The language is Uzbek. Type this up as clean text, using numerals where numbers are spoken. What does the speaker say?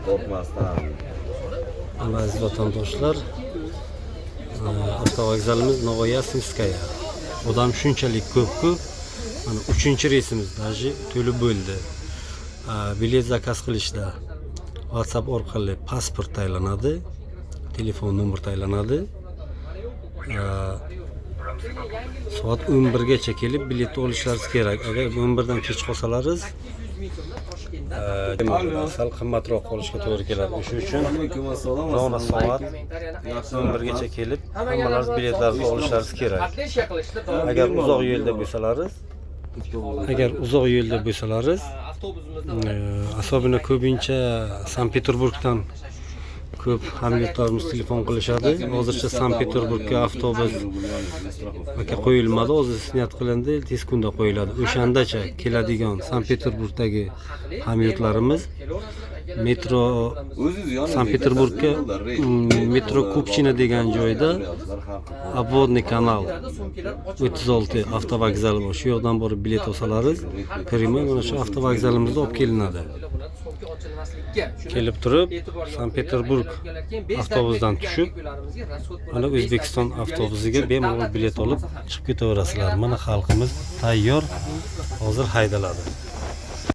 Qo'rqmasdan. Aziz vatandoshlar, avtovokzalimiz Novoyasinskaya. Odam shunchalik ko'p-ku, mana 3-reysimiz даже to'lib bo'ldi. Bilet zakaz qilishda WhatsApp orqali pasport tayinlanadi, telefon nomer tayinlanadi. Soat 11 gacha kelib bilet olishlaringiz kerak. Agar 11 dan kech qolsalaringiz sal qimmatroq qolishga to'g'ri keladi. Shuning uchun mana soat 11 gacha kelib hammalaringiz biletlarni olishlaringiz kerak. Agar uzoq yo'lda bo'lsalaringiz, особенно ko'pincha Sankt-Peterburgdan ko'p hamyurtlarimiz telefon qilishadi. Hozircha Sankt-Peterburgga avtobus qo'yilmadi, hozir snyat qilindi, tez kunda qo'yiladi. O'shandacha keladigan Sankt-Peterburgdagi hamyurtlarimiz metro Sankt-Peterburgga metro Kupchina degan joyda obvodniy kanal 36 avtovokzal bor. Shu yoqdan borib bilet olsalaringiz, primoy mana shu avtovokzalimizga olib kelinadi. Kelib turib, Sankt-Peterburg avtobusidan tushib, mana O'zbekiston avtobusiga bemalol bilet olib chiqib ketaverasizlar. Mana xalqimiz tayyor, hozir haydaladi.